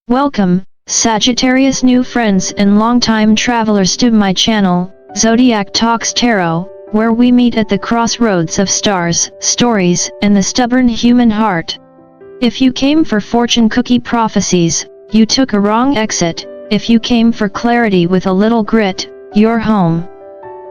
Welcome, Sagittarius new friends and longtime travelers to my channel, Zodiac Talks Tarot, where we meet at the crossroads of stars, stories, and the stubborn human heart. If you came for fortune cookie prophecies, you took a wrong exit. If you came for clarity with a little grit, you're home.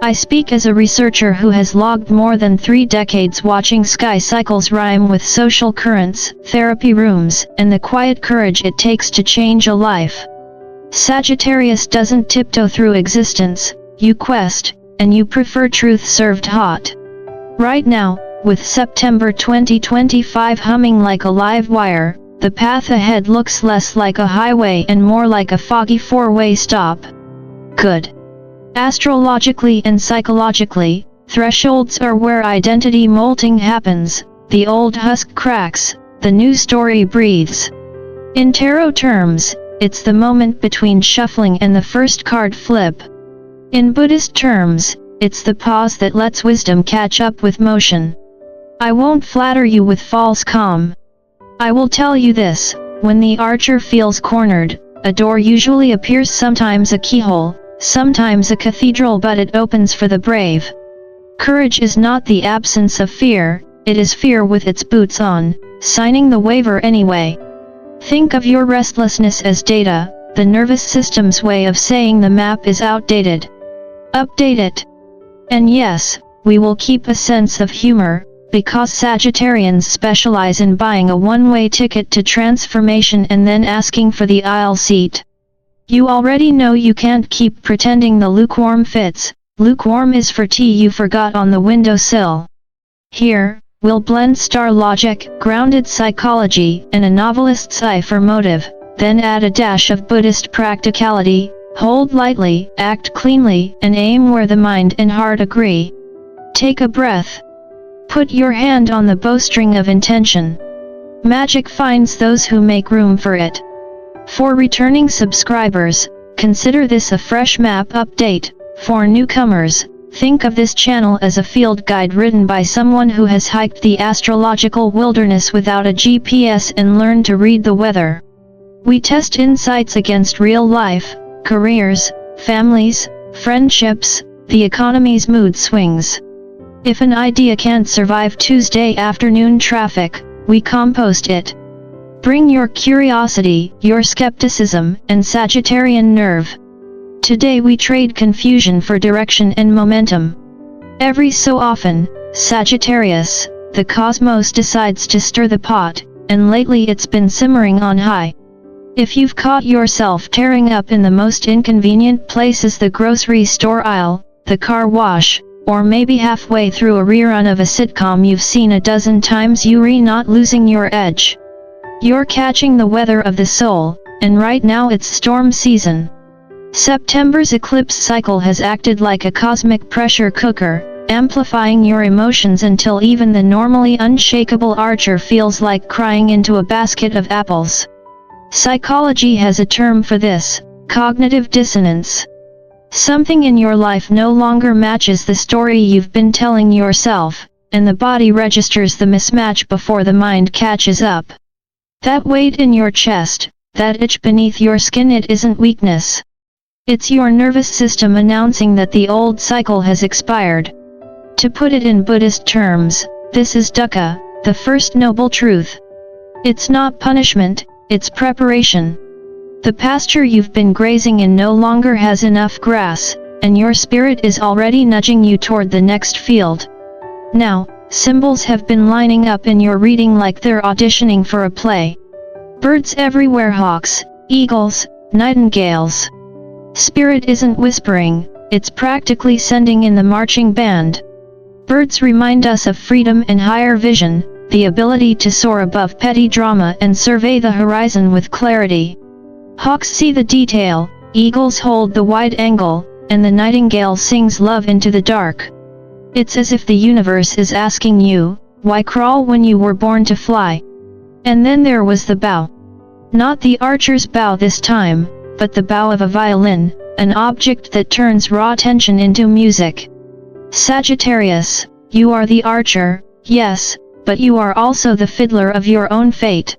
I speak as a researcher who has logged more than 3 decades watching sky cycles rhyme with social currents, therapy rooms, and the quiet courage it takes to change a life. Sagittarius doesn't tiptoe through existence, you quest, and you prefer truth served hot. Right now, with September 2025 humming like a live wire, the path ahead looks less like a highway and more like a foggy 4-way stop. Good. Astrologically and psychologically, thresholds are where identity molting happens, the old husk cracks, the new story breathes. In tarot terms, it's the moment between shuffling and the first card flip. In Buddhist terms, it's the pause that lets wisdom catch up with motion. I won't flatter you with false calm. I will tell you this: when the archer feels cornered, a door usually appears, sometimes a keyhole, sometimes a cathedral, but it opens for the brave. Courage is not the absence of fear, it is fear with its boots on, signing the waiver anyway. Think of your restlessness as data, the nervous system's way of saying the map is outdated. Update it. And yes, we will keep a sense of humor, because Sagittarians specialize in buying a one-way ticket to transformation and then asking for the aisle seat. You already know you can't keep pretending the lukewarm fits. Lukewarm is for tea you forgot on the windowsill. Here, we'll blend star logic, grounded psychology, and a novelist's eye for motive, then add a dash of Buddhist practicality. Hold lightly, act cleanly, and aim where the mind and heart agree. Take a breath. Put your hand on the bowstring of intention. Magic finds those who make room for it. For returning subscribers, consider this a fresh map update. For newcomers, think of this channel as a field guide written by someone who has hiked the astrological wilderness without a GPS and learned to read the weather. We test insights against real life, careers, families, friendships, the economy's mood swings. If an idea can't survive Tuesday afternoon traffic, we compost it. Bring your curiosity, your skepticism, and Sagittarian nerve. Today we trade confusion for direction and momentum. Every so often, Sagittarius, the cosmos decides to stir the pot, and lately it's been simmering on high. If you've caught yourself tearing up in the most inconvenient places, the grocery store aisle, the car wash, or maybe halfway through a rerun of a sitcom you've seen a dozen times, you're not losing your edge. You're catching the weather of the soul, and right now it's storm season. September's eclipse cycle has acted like a cosmic pressure cooker, amplifying your emotions until even the normally unshakable archer feels like crying into a basket of apples. Psychology has a term for this: cognitive dissonance. Something in your life no longer matches the story you've been telling yourself, and the body registers the mismatch before the mind catches up. That weight in your chest, that itch beneath your skin, it isn't weakness. It's your nervous system announcing that the old cycle has expired. To put it in Buddhist terms, this is dukkha, the first noble truth. It's not punishment, it's preparation. The pasture you've been grazing in no longer has enough grass, and your spirit is already nudging you toward the next field. Now, symbols have been lining up in your reading like they're auditioning for a play. Birds everywhere, hawks, eagles, nightingales. Spirit isn't whispering, it's practically sending in the marching band. Birds remind us of freedom and higher vision, the ability to soar above petty drama and survey the horizon with clarity. Hawks see the detail, eagles hold the wide angle, and the nightingale sings love into the dark. It's as if the universe is asking you, why crawl when you were born to fly? And then there was the bow. Not the archer's bow this time, but the bow of a violin, an object that turns raw tension into music. Sagittarius, you are the archer, yes, but you are also the fiddler of your own fate.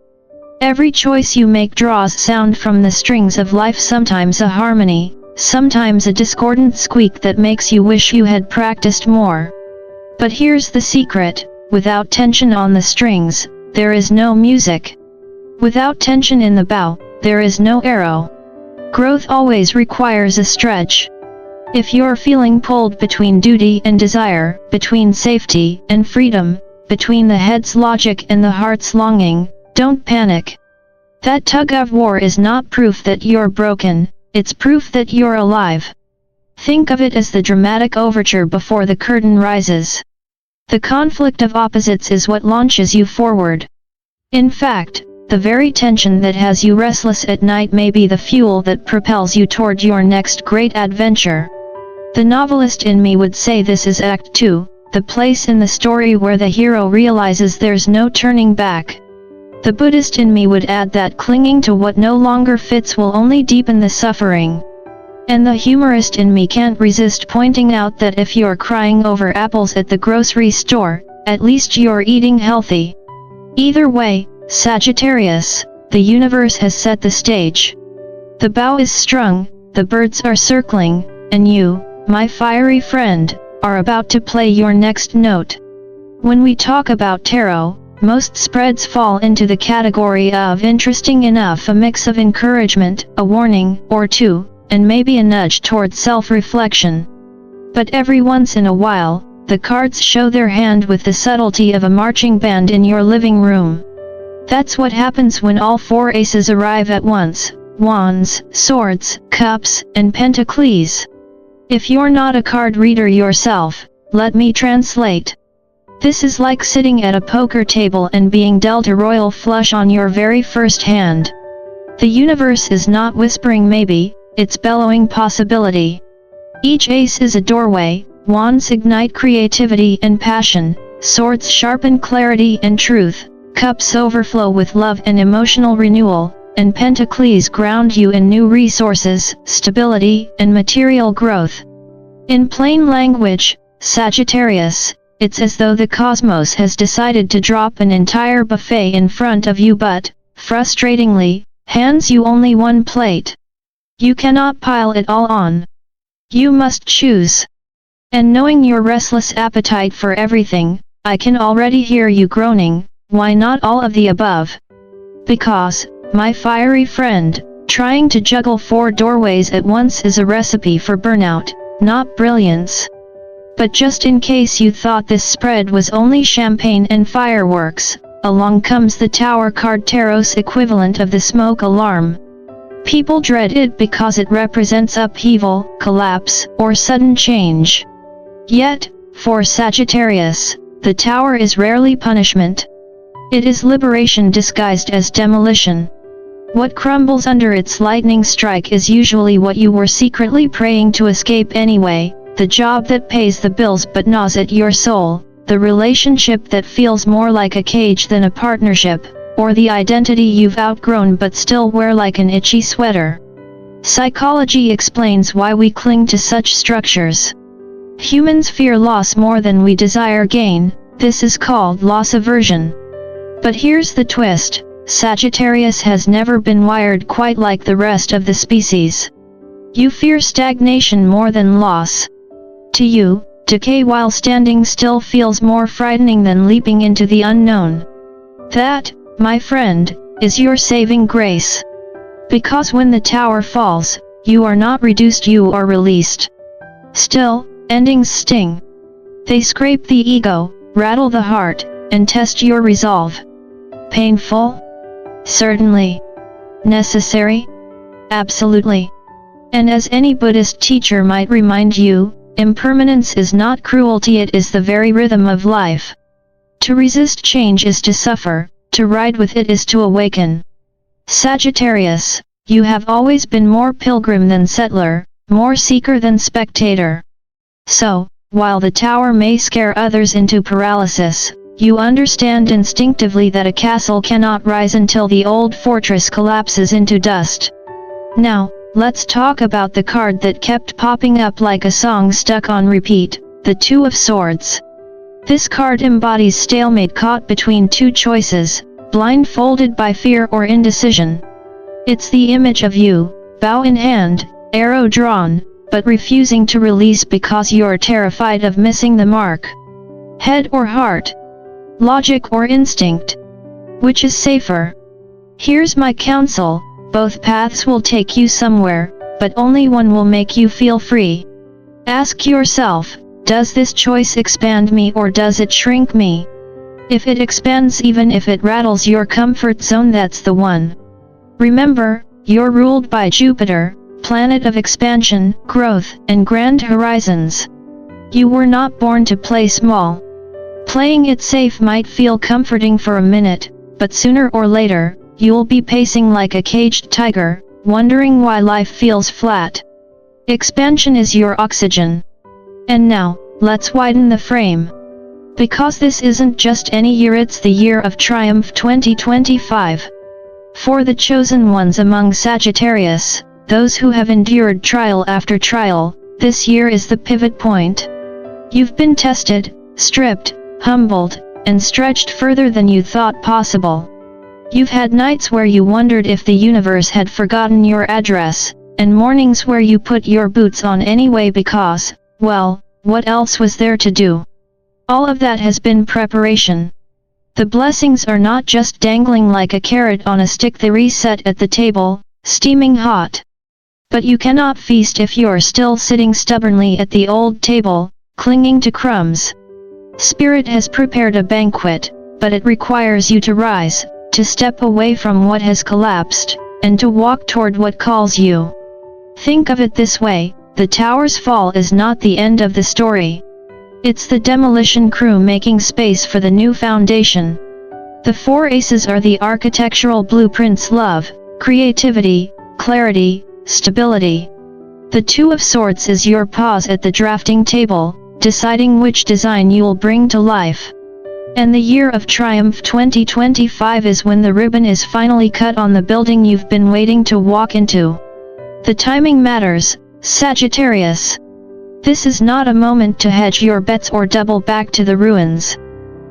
Every choice you make draws sound from the strings of life, sometimes a harmony, sometimes a discordant squeak that makes you wish you had practiced more. But here's the secret, without tension on the strings, there is no music. Without tension in the bow, there is no arrow. Growth always requires a stretch. If you're feeling pulled between duty and desire, between safety and freedom, between the head's logic and the heart's longing, don't panic. That tug-of-war is not proof that you're broken, it's proof that you're alive. Think of it as the dramatic overture before the curtain rises. The conflict of opposites is what launches you forward. In fact, the very tension that has you restless at night may be the fuel that propels you toward your next great adventure. The novelist in me would say this is Act 2, the place in the story where the hero realizes there's no turning back. The Buddhist in me would add that clinging to what no longer fits will only deepen the suffering. And the humorist in me can't resist pointing out that if you're crying over apples at the grocery store, at least you're eating healthy. Either way, Sagittarius, the universe has set the stage. The bow is strung, the birds are circling, and you, my fiery friend, are about to play your next note. When we talk about tarot, most spreads fall into the category of interesting enough, a mix of encouragement, a warning or two, and maybe a nudge towards self-reflection. But every once in a while, the cards show their hand with the subtlety of a marching band in your living room. That's what happens when all four aces arrive at once: Wands, Swords, Cups, and Pentacles. If you're not a card reader yourself, let me translate. This is like sitting at a poker table and being dealt a royal flush on your very first hand. The universe is not whispering maybe, it's bellowing possibility. Each ace is a doorway, wands ignite creativity and passion, swords sharpen clarity and truth, cups overflow with love and emotional renewal, and pentacles ground you in new resources, stability, and material growth. In plain language, Sagittarius, it's as though the cosmos has decided to drop an entire buffet in front of you but, frustratingly, hands you only one plate. You cannot pile it all on. You must choose. And knowing your restless appetite for everything, I can already hear you groaning, why not all of the above? Because, my fiery friend, trying to juggle 4 doorways at once is a recipe for burnout, not brilliance. But just in case you thought this spread was only champagne and fireworks, along comes the Tower card, tarot's equivalent of the smoke alarm. People dread it because it represents upheaval, collapse, or sudden change. Yet, for Sagittarius, the Tower is rarely punishment. It is liberation disguised as demolition. What crumbles under its lightning strike is usually what you were secretly praying to escape anyway, the job that pays the bills but gnaws at your soul, the relationship that feels more like a cage than a partnership, or the identity you've outgrown but still wear like an itchy sweater. Psychology explains why we cling to such structures. Humans fear loss more than we desire gain, this is called loss aversion. But here's the twist, Sagittarius has never been wired quite like the rest of the species. You fear stagnation more than loss. To you, decay while standing still feels more frightening than leaping into the unknown. That, my friend, is your saving grace. Because when the tower falls, you are not reduced, you are released. Still, endings sting. They scrape the ego, rattle the heart, and test your resolve. Painful? Certainly. Necessary? Absolutely. And as any Buddhist teacher might remind you, impermanence is not cruelty, it is the very rhythm of life. To resist change is to suffer, to ride with it is to awaken. Sagittarius, you have always been more pilgrim than settler, more seeker than spectator. So, while the tower may scare others into paralysis, you understand instinctively that a castle cannot rise until the old fortress collapses into dust. Now, let's talk about the card that kept popping up like a song stuck on repeat, the Two of Swords. This card embodies stalemate, caught between two choices, blindfolded by fear or indecision. It's the image of you, bow in hand, arrow drawn, but refusing to release because you're terrified of missing the mark. Head or heart? Logic or instinct? Which is safer? Here's my counsel, both paths will take you somewhere, but only one will make you feel free. Ask yourself, does this choice expand me or does it shrink me? If it expands, even if it rattles your comfort zone, that's the one. Remember, you're ruled by Jupiter, planet of expansion, growth, and grand horizons. You were not born to play small. Playing it safe might feel comforting for a minute, but sooner or later, you'll be pacing like a caged tiger, wondering why life feels flat. Expansion is your oxygen. And now, let's widen the frame. Because this isn't just any year, it's the year of triumph 2025. For the chosen ones among Sagittarius, those who have endured trial after trial, this year is the pivot point. You've been tested, stripped, humbled, and stretched further than you thought possible. You've had nights where you wondered if the universe had forgotten your address, and mornings where you put your boots on anyway because, well, what else was there to do? All of that has been preparation. The blessings are not just dangling like a carrot on a stick, they reset at the table, steaming hot. But you cannot feast if you're still sitting stubbornly at the old table, clinging to crumbs. Spirit has prepared a banquet, but it requires you to rise, to step away from what has collapsed, and to walk toward what calls you. Think of it this way, the tower's fall is not the end of the story. It's the demolition crew making space for the new foundation. The four aces are the architectural blueprints: love, creativity, clarity, stability. The two of swords is your pause at the drafting table, deciding which design you'll bring to life. And the year of triumph 2025 is when the ribbon is finally cut on the building you've been waiting to walk into. The timing matters, Sagittarius. This is not a moment to hedge your bets or double back to the ruins.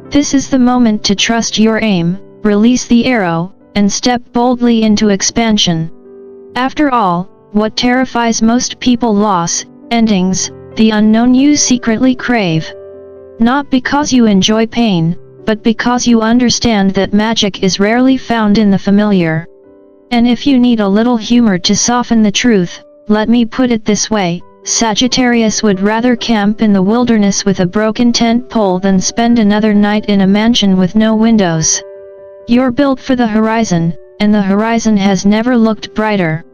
This is the moment to trust your aim, release the arrow, and step boldly into expansion. After all, what terrifies most people? Loss, endings, the unknown you secretly crave. Not because you enjoy pain, but because you understand that magic is rarely found in the familiar. And if you need a little humor to soften the truth, let me put it this way: Sagittarius would rather camp in the wilderness with a broken tent pole than spend another night in a mansion with no windows. You're built for the horizon, and the horizon has never looked brighter.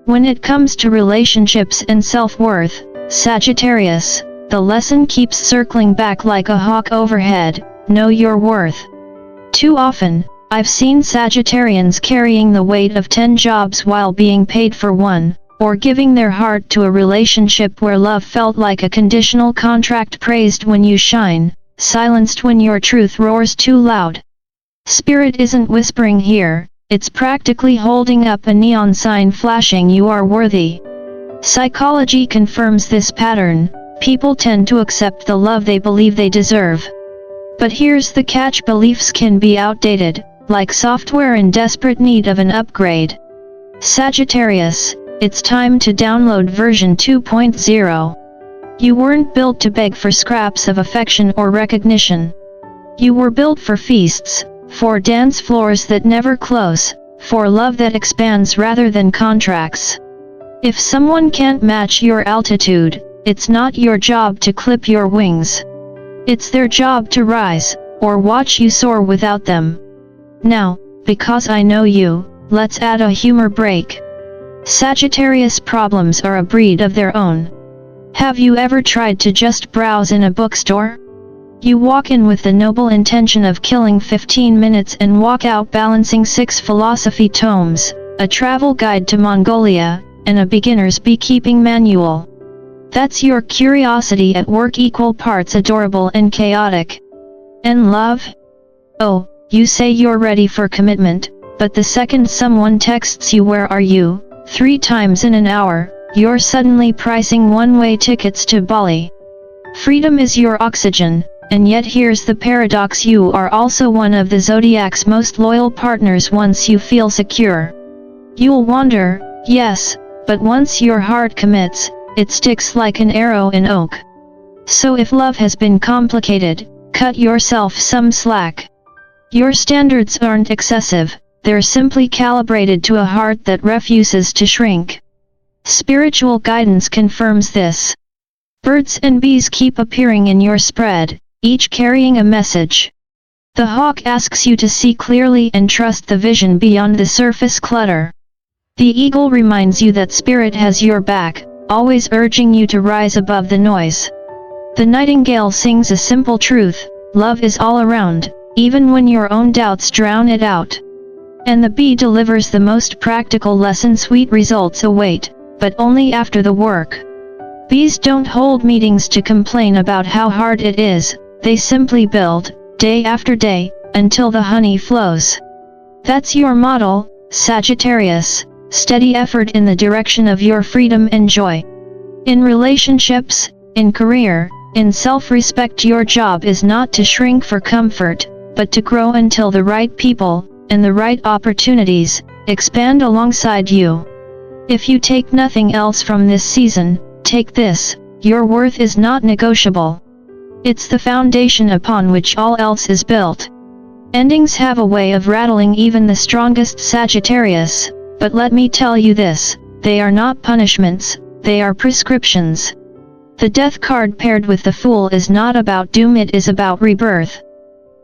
When it comes to relationships and self-worth, Sagittarius, the lesson keeps circling back like a hawk overhead: know your worth. Too often, I've seen Sagittarians carrying the weight of 10 jobs while being paid for one, or giving their heart to a relationship where love felt like a conditional contract, praised when you shine, silenced when your truth roars too loud. Spirit isn't whispering here, it's practically holding up a neon sign flashing you are worthy. Psychology confirms this pattern: people tend to accept the love they believe they deserve. But here's the catch: beliefs can be outdated, like software in desperate need of an upgrade. Sagittarius, it's time to download version 2.0. You weren't built to beg for scraps of affection or recognition. You were built for feasts, for dance floors that never close, for love that expands rather than contracts. If someone can't match your altitude, it's not your job to clip your wings. It's their job to rise, or watch you soar without them. Now, because I know you, let's add a humor break. Sagittarius problems are a breed of their own. Have you ever tried to just browse in a bookstore? You walk in with the noble intention of killing 15 minutes and walk out balancing 6 philosophy tomes, a travel guide to Mongolia, and a beginner's beekeeping manual. That's your curiosity at work, equal parts adorable and chaotic. And love? Oh, you say you're ready for commitment, but the second someone texts you "where are you?" 3 times in an hour, you're suddenly pricing one-way tickets to Bali. Freedom is your oxygen, and yet here's the paradox: you are also one of the Zodiac's most loyal partners once you feel secure. You'll wander, yes, but once your heart commits, it sticks like an arrow in oak. So if love has been complicated, cut yourself some slack. Your standards aren't excessive, they're simply calibrated to a heart that refuses to shrink. Spiritual guidance confirms this. Birds and bees keep appearing in your spread, each carrying a message. The hawk asks you to see clearly and trust the vision beyond the surface clutter. The eagle reminds you that spirit has your back, always urging you to rise above the noise. The nightingale sings a simple truth: love is all around, even when your own doubts drown it out. And the bee delivers the most practical lesson: sweet results await, but only after the work. Bees don't hold meetings to complain about how hard it is, they simply build, day after day, until the honey flows. That's your model, Sagittarius, steady effort in the direction of your freedom and joy. In relationships, in career, in self-respect, your job is not to shrink for comfort, but to grow until the right people, and the right opportunities, expand alongside you. If you take nothing else from this season, take this: your worth is not negotiable. It's the foundation upon which all else is built. Endings have a way of rattling even the strongest Sagittarius, but let me tell you this: they are not punishments, they are prescriptions. The Death card paired with the Fool is not about doom, it is about rebirth.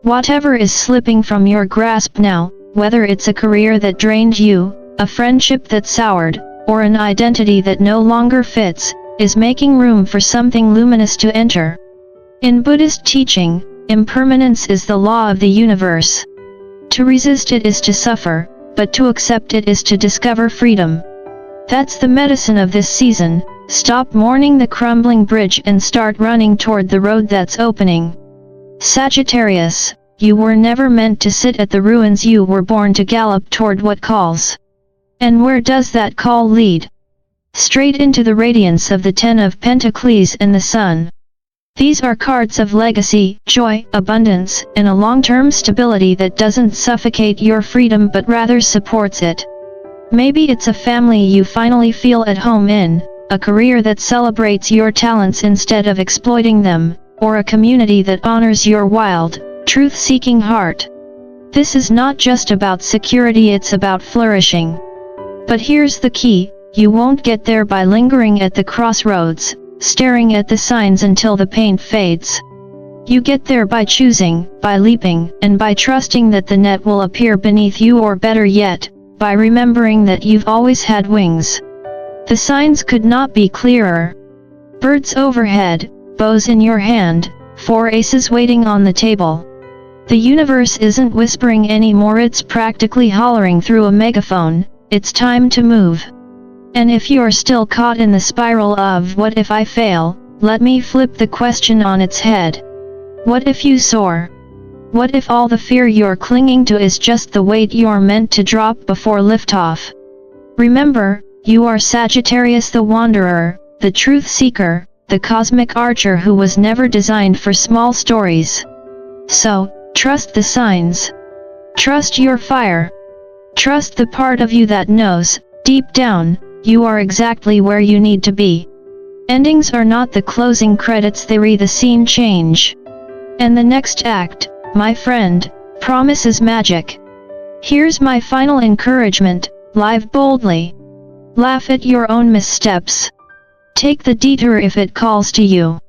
Whatever is slipping from your grasp now, whether it's a career that drained you, a friendship that soured, or an identity that no longer fits, is making room for something luminous to enter. In Buddhist teaching, impermanence is the law of the universe. To resist it is to suffer, but to accept it is to discover freedom. That's the medicine of this season: stop mourning the crumbling bridge and start running toward the road that's opening. Sagittarius, you were never meant to sit at the ruins, you were born to gallop toward what calls. And where does that call lead? Straight into the radiance of the Ten of Pentacles and the Sun. These are cards of legacy, joy, abundance, and a long-term stability that doesn't suffocate your freedom but rather supports it. Maybe it's a family you finally feel at home in, a career that celebrates your talents instead of exploiting them, or a community that honors your wild, truth-seeking heart. This is not just about security, it's about flourishing. But here's the key: you won't get there by lingering at the crossroads, staring at the signs until the paint fades. You get there by choosing, by leaping, and by trusting that the net will appear beneath you, or better yet, by remembering that you've always had wings. The signs could not be clearer. Birds overhead, bows in your hand, 4 aces waiting on the table. The universe isn't whispering anymore, it's practically hollering through a megaphone: it's time to move. And if you're still caught in the spiral of what if I fail, let me flip the question on its head. What if you soar? What if all the fear you're clinging to is just the weight you're meant to drop before liftoff? Remember, you are Sagittarius, the wanderer, the truth seeker, the cosmic archer who was never designed for small stories. So, trust the signs. Trust your fire. Trust the part of you that knows, deep down, you are exactly where you need to be. Endings are not the closing credits, they re the scene change. And the next act, my friend, promises magic. Here's my final encouragement: live boldly. Laugh at your own missteps. Take the detour if it calls to you.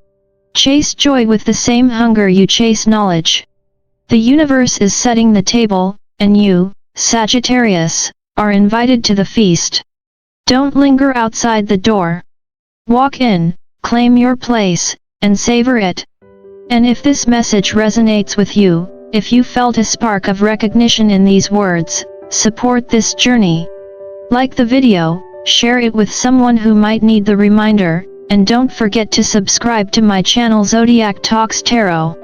Chase joy with the same hunger you chase knowledge. The universe is setting the table, and you, Sagittarius, are invited to the feast. Don't linger outside the door. Walk in, claim your place, and savor it. And if this message resonates with you, if you felt a spark of recognition in these words, support this journey. Like the video, share it with someone who might need the reminder, and don't forget to subscribe to my channel Zodiac Talks Tarot.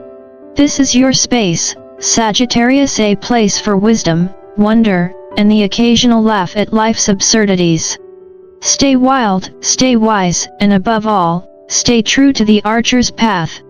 This is your space, Sagittarius, a place for wisdom, wonder, and the occasional laugh at life's absurdities. Stay wild, stay wise, and above all, stay true to the archer's path.